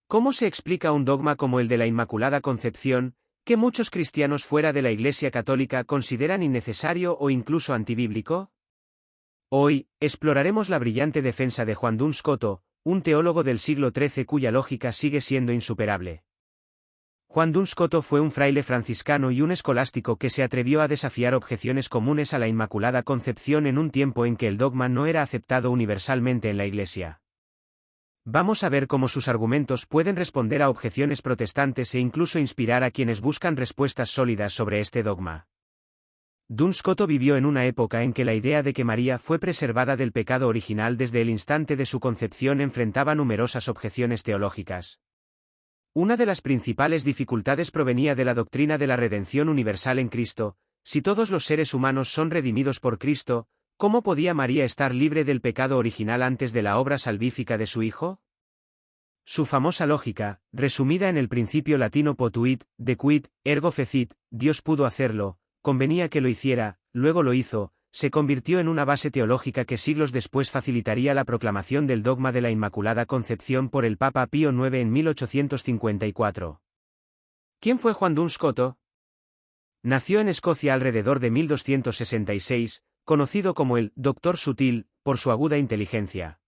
¿Cómo se explica un dogma como el de la Inmaculada Concepción, que muchos cristianos fuera de la Iglesia Católica consideran innecesario o incluso antibíblico? Hoy, exploraremos la brillante defensa de Juan Duns Scoto, un teólogo del siglo XIII cuya lógica sigue siendo insuperable. Juan Duns Scoto fue un fraile franciscano y un escolástico que se atrevió a desafiar objeciones comunes a la Inmaculada Concepción en un tiempo en que el dogma no era aceptado universalmente en la Iglesia. Vamos a ver cómo sus argumentos pueden responder a objeciones protestantes e incluso inspirar a quienes buscan respuestas sólidas sobre este dogma. Duns Scoto vivió en una época en que la idea de que María fue preservada del pecado original desde el instante de su concepción enfrentaba numerosas objeciones teológicas. Una de las principales dificultades provenía de la doctrina de la redención universal en Cristo. Si todos los seres humanos son redimidos por Cristo, ¿cómo podía María estar libre del pecado original antes de la obra salvífica de su Hijo? Su famosa lógica, resumida en el principio latino potuit, de quid, ergo fecit, Dios pudo hacerlo, convenía que lo hiciera, luego lo hizo, se convirtió en una base teológica que siglos después facilitaría la proclamación del dogma de la Inmaculada Concepción por el Papa Pío IX en 1854. ¿Quién fue Juan Duns Scoto? Nació en Escocia alrededor de 1266, conocido como el «Doctor Sutil», por su aguda inteligencia.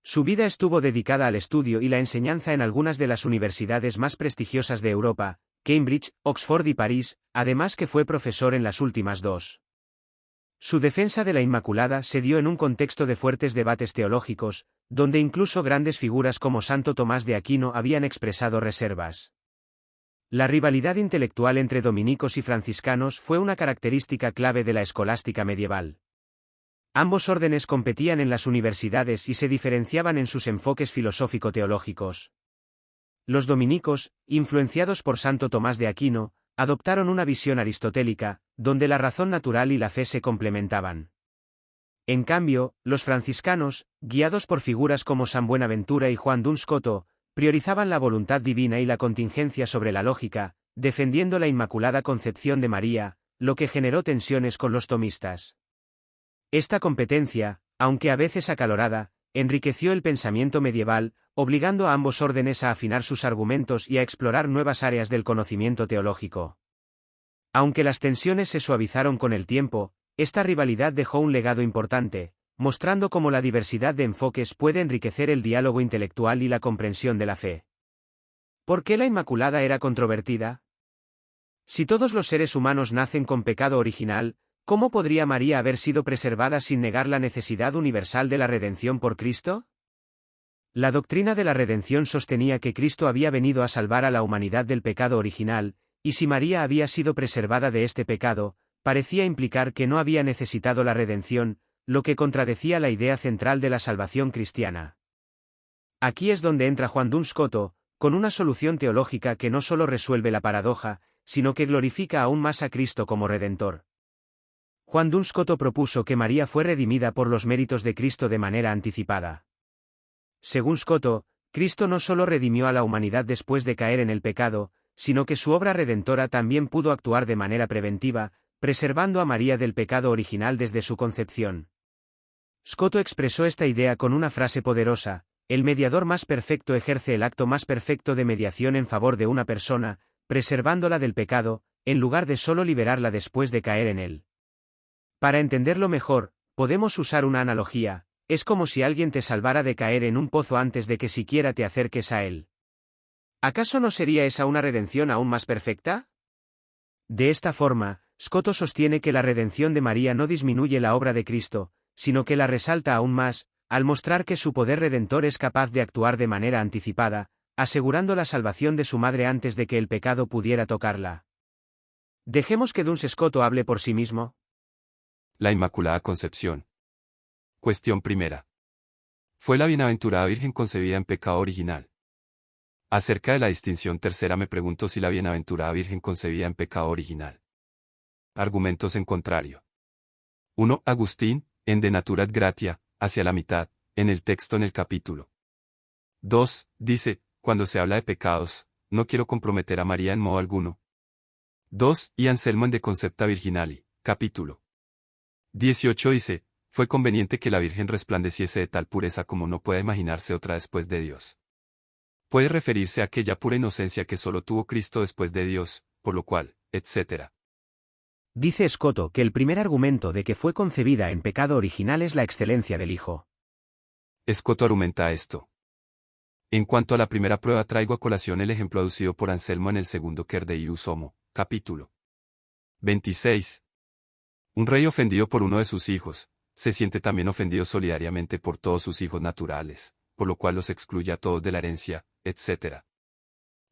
Su vida estuvo dedicada al estudio y la enseñanza en algunas de las universidades más prestigiosas de Europa, Cambridge, Oxford y París, además que fue profesor en las últimas dos. Su defensa de la Inmaculada se dio en un contexto de fuertes debates teológicos, donde incluso grandes figuras como Santo Tomás de Aquino habían expresado reservas. La rivalidad intelectual entre dominicos y franciscanos fue una característica clave de la escolástica medieval. Ambos órdenes competían en las universidades y se diferenciaban en sus enfoques filosófico-teológicos. Los dominicos, influenciados por Santo Tomás de Aquino, adoptaron una visión aristotélica, donde la razón natural y la fe se complementaban. En cambio, los franciscanos, guiados por figuras como San Buenaventura y Juan Duns Scoto, priorizaban la voluntad divina y la contingencia sobre la lógica, defendiendo la Inmaculada Concepción de María, lo que generó tensiones con los tomistas. Esta competencia, aunque a veces acalorada, enriqueció el pensamiento medieval, obligando a ambos órdenes a afinar sus argumentos y a explorar nuevas áreas del conocimiento teológico. Aunque las tensiones se suavizaron con el tiempo, esta rivalidad dejó un legado importante, mostrando cómo la diversidad de enfoques puede enriquecer el diálogo intelectual y la comprensión de la fe. ¿Por qué la Inmaculada era controvertida? Si todos los seres humanos nacen con pecado original, ¿cómo podría María haber sido preservada sin negar la necesidad universal de la redención por Cristo? La doctrina de la redención sostenía que Cristo había venido a salvar a la humanidad del pecado original, y si María había sido preservada de este pecado, parecía implicar que no había necesitado la redención, lo que contradecía la idea central de la salvación cristiana. Aquí es donde entra Juan Duns Scoto, con una solución teológica que no solo resuelve la paradoja, sino que glorifica aún más a Cristo como Redentor. Juan Duns Scoto propuso que María fue redimida por los méritos de Cristo de manera anticipada. Según Scoto, Cristo no solo redimió a la humanidad después de caer en el pecado, sino que su obra redentora también pudo actuar de manera preventiva, preservando a María del pecado original desde su concepción. Scoto expresó esta idea con una frase poderosa: el mediador más perfecto ejerce el acto más perfecto de mediación en favor de una persona, preservándola del pecado, en lugar de solo liberarla después de caer en él. Para entenderlo mejor, podemos usar una analogía: es como si alguien te salvara de caer en un pozo antes de que siquiera te acerques a él. ¿Acaso no sería esa una redención aún más perfecta? De esta forma, Scoto sostiene que la redención de María no disminuye la obra de Cristo, sino que la resalta aún más, al mostrar que su poder redentor es capaz de actuar de manera anticipada, asegurando la salvación de su madre antes de que el pecado pudiera tocarla. Dejemos que Duns Scoto hable por sí mismo. La Inmaculada Concepción. Cuestión primera. ¿Fue la bienaventurada Virgen concebida en pecado original? Acerca de la distinción tercera me pregunto si la bienaventurada Virgen concebida en pecado original. Argumentos en contrario. 1. Agustín, en De Natura et Gratia, hacia la mitad, en el texto en el capítulo. 2. Dice, cuando se habla de pecados, no quiero comprometer a María en modo alguno. 2. Y Anselmo en De Concepta Virginali, capítulo 18 dice, fue conveniente que la Virgen resplandeciese de tal pureza como no pueda imaginarse otra después de Dios. puede referirse a aquella pura inocencia que solo tuvo Cristo después de Dios, por lo cual, etc. Dice Escoto que el primer argumento de que fue concebida en pecado original es la excelencia del Hijo. Escoto argumenta esto. En cuanto a la primera prueba, traigo a colación el ejemplo aducido por Anselmo en el segundo Quer Deus Homo, capítulo 26. Un rey ofendido por uno de sus hijos, se siente también ofendido solidariamente por todos sus hijos naturales, por lo cual los excluye a todos de la herencia, etc.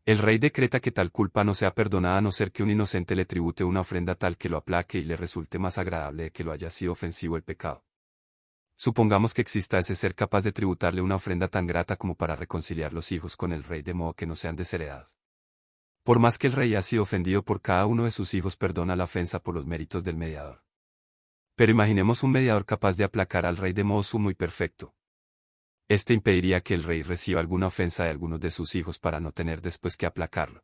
El rey decreta que tal culpa no sea perdonada a no ser que un inocente le tribute una ofrenda tal que lo aplaque y le resulte más agradable de que lo haya sido ofensivo el pecado. Supongamos que exista ese ser capaz de tributarle una ofrenda tan grata como para reconciliar los hijos con el rey de modo que no sean desheredados. Por más que el rey haya sido ofendido por cada uno de sus hijos, perdona la ofensa por los méritos del mediador. Pero imaginemos un mediador capaz de aplacar al rey de modo sumo y perfecto. Este impediría que el rey reciba alguna ofensa de algunos de sus hijos para no tener después que aplacarlo.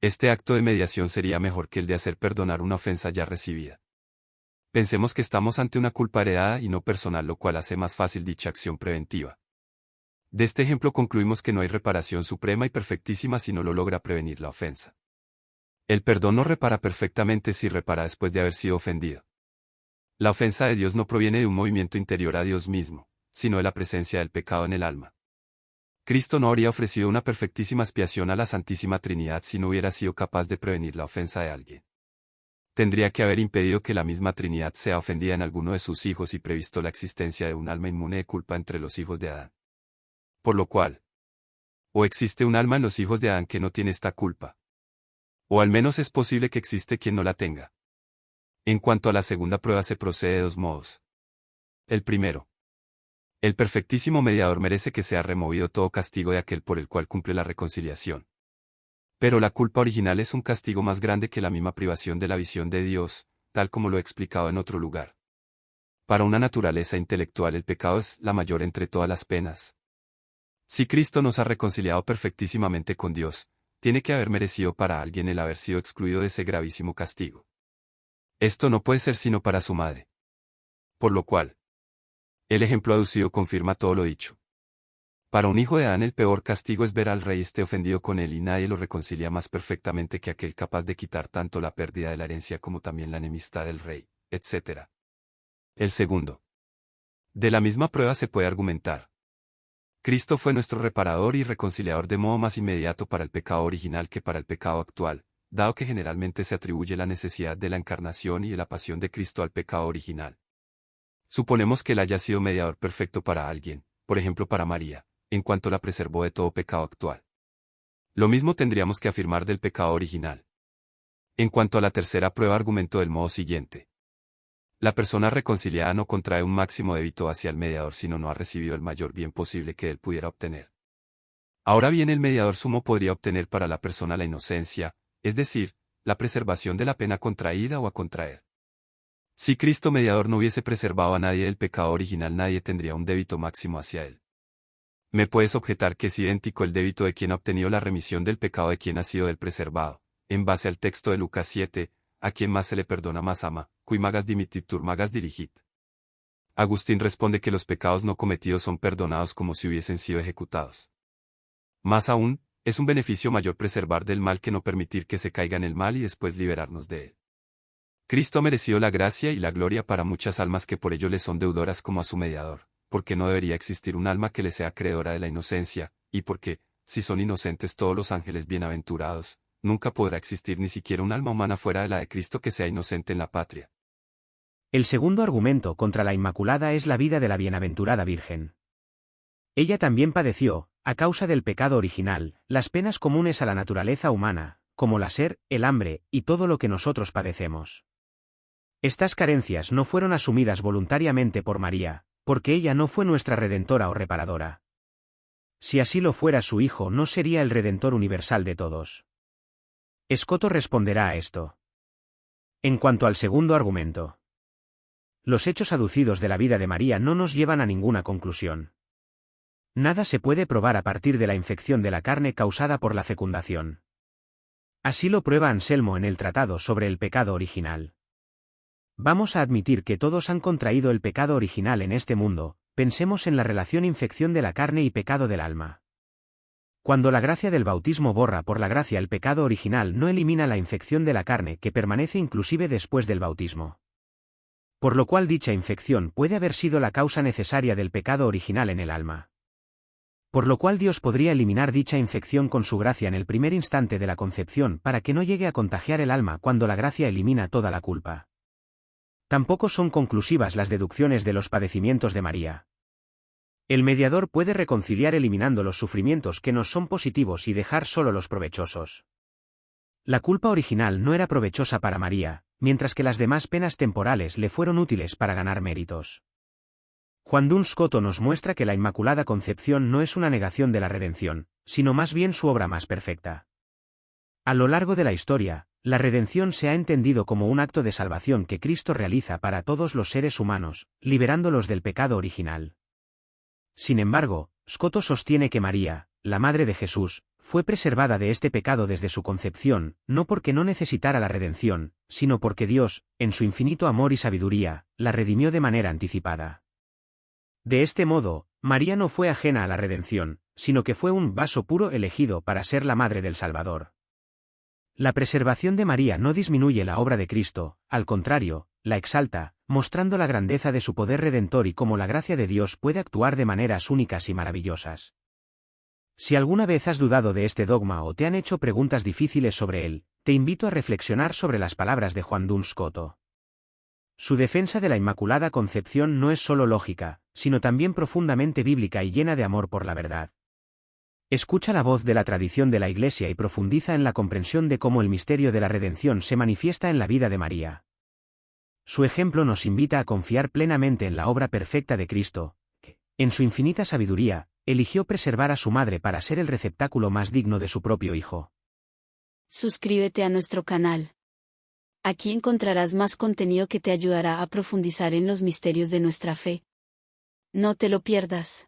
Este acto de mediación sería mejor que el de hacer perdonar una ofensa ya recibida. Pensemos que estamos ante una culpa heredada y no personal, lo cual hace más fácil dicha acción preventiva. De este ejemplo concluimos que no hay reparación suprema y perfectísima si no lo logra prevenir la ofensa. El perdón no repara perfectamente si repara después de haber sido ofendido. La ofensa de Dios no proviene de un movimiento interior a Dios mismo, sino de la presencia del pecado en el alma. Cristo no habría ofrecido una perfectísima expiación a la Santísima Trinidad si no hubiera sido capaz de prevenir la ofensa de alguien. Tendría que haber impedido que la misma Trinidad sea ofendida en alguno de sus hijos y previsto la existencia de un alma inmune de culpa entre los hijos de Adán. Por lo cual, o existe un alma en los hijos de Adán que no tiene esta culpa, o al menos es posible que existe quien no la tenga. En cuanto a la segunda prueba, se procede de dos modos. El primero. El perfectísimo mediador merece que sea removido todo castigo de aquel por el cual cumple la reconciliación. Pero la culpa original es un castigo más grande que la misma privación de la visión de Dios, tal como lo he explicado en otro lugar. Para una naturaleza intelectual el pecado es la mayor entre todas las penas. Si Cristo nos ha reconciliado perfectísimamente con Dios, tiene que haber merecido para alguien el haber sido excluido de ese gravísimo castigo. Esto no puede ser sino para su madre. Por lo cual, el ejemplo aducido confirma todo lo dicho. Para un hijo de Adán el peor castigo es ver al rey esté ofendido con él y nadie lo reconcilia más perfectamente que aquel capaz de quitar tanto la pérdida de la herencia como también la enemistad del rey, etc. El segundo. De la misma prueba se puede argumentar. Cristo fue nuestro reparador y reconciliador de modo más inmediato para el pecado original que para el pecado actual, dado que generalmente se atribuye la necesidad de la encarnación y de la pasión de Cristo al pecado original. Suponemos que él haya sido mediador perfecto para alguien, por ejemplo para María, en cuanto la preservó de todo pecado actual. Lo mismo tendríamos que afirmar del pecado original. En cuanto a la tercera prueba, argumento del modo siguiente. La persona reconciliada no contrae un máximo débito hacia el mediador sino no ha recibido el mayor bien posible que él pudiera obtener. Ahora bien, el mediador sumo podría obtener para la persona la inocencia, es decir, la preservación de la pena contraída o a contraer. Si Cristo mediador no hubiese preservado a nadie del pecado original, nadie tendría un débito máximo hacia él. Me puedes objetar que es idéntico el débito de quien ha obtenido la remisión del pecado de quien ha sido del preservado, en base al texto de Lucas 7, a quien más se le perdona más ama, cui magas dimititur magas dirigit. Agustín responde que los pecados no cometidos son perdonados como si hubiesen sido ejecutados. Más aún, es un beneficio mayor preservar del mal que no permitir que se caiga en el mal y después liberarnos de él. Cristo ha merecido la gracia y la gloria para muchas almas que por ello le son deudoras como a su mediador, porque no debería existir un alma que le sea acreedora de la inocencia, y porque, si son inocentes todos los ángeles bienaventurados, nunca podrá existir ni siquiera un alma humana fuera de la de Cristo que sea inocente en la patria. El segundo argumento contra la Inmaculada es la vida de la bienaventurada Virgen. Ella también padeció, a causa del pecado original, las penas comunes a la naturaleza humana, como la sed, el hambre, y todo lo que nosotros padecemos. Estas carencias no fueron asumidas voluntariamente por María, porque ella no fue nuestra redentora o reparadora. Si así lo fuera, su Hijo no sería el Redentor universal de todos. Escoto responderá a esto. En cuanto al segundo argumento, los hechos aducidos de la vida de María no nos llevan a ninguna conclusión. Nada se puede probar a partir de la infección de la carne causada por la fecundación. Así lo prueba Anselmo en el Tratado sobre el pecado original. Vamos a admitir que todos han contraído el pecado original en este mundo, pensemos en la relación infección de la carne y pecado del alma. Cuando la gracia del bautismo borra por la gracia el pecado original, no elimina la infección de la carne que permanece inclusive después del bautismo. Por lo cual dicha infección puede haber sido la causa necesaria del pecado original en el alma. Por lo cual Dios podría eliminar dicha infección con su gracia en el primer instante de la concepción para que no llegue a contagiar el alma cuando la gracia elimina toda la culpa. Tampoco son conclusivas las deducciones de los padecimientos de María. El mediador puede reconciliar eliminando los sufrimientos que nos son positivos y dejar solo los provechosos. La culpa original no era provechosa para María, mientras que las demás penas temporales le fueron útiles para ganar méritos. Juan Duns Scoto nos muestra que la Inmaculada Concepción no es una negación de la redención, sino más bien su obra más perfecta. A lo largo de la historia, la redención se ha entendido como un acto de salvación que Cristo realiza para todos los seres humanos, liberándolos del pecado original. Sin embargo, Scoto sostiene que María, la Madre de Jesús, fue preservada de este pecado desde su concepción, no porque no necesitara la redención, sino porque Dios, en su infinito amor y sabiduría, la redimió de manera anticipada. De este modo, María no fue ajena a la redención, sino que fue un vaso puro elegido para ser la Madre del Salvador. La preservación de María no disminuye la obra de Cristo, al contrario, la exalta, mostrando la grandeza de su poder redentor y cómo la gracia de Dios puede actuar de maneras únicas y maravillosas. Si alguna vez has dudado de este dogma o te han hecho preguntas difíciles sobre él, te invito a reflexionar sobre las palabras de Juan Duns Scoto. Su defensa de la Inmaculada Concepción no es solo lógica, sino también profundamente bíblica y llena de amor por la verdad. Escucha la voz de la tradición de la Iglesia y profundiza en la comprensión de cómo el misterio de la redención se manifiesta en la vida de María. Su ejemplo nos invita a confiar plenamente en la obra perfecta de Cristo, que, en su infinita sabiduría, eligió preservar a su madre para ser el receptáculo más digno de su propio Hijo. Suscríbete a nuestro canal. Aquí encontrarás más contenido que te ayudará a profundizar en los misterios de nuestra fe. No te lo pierdas.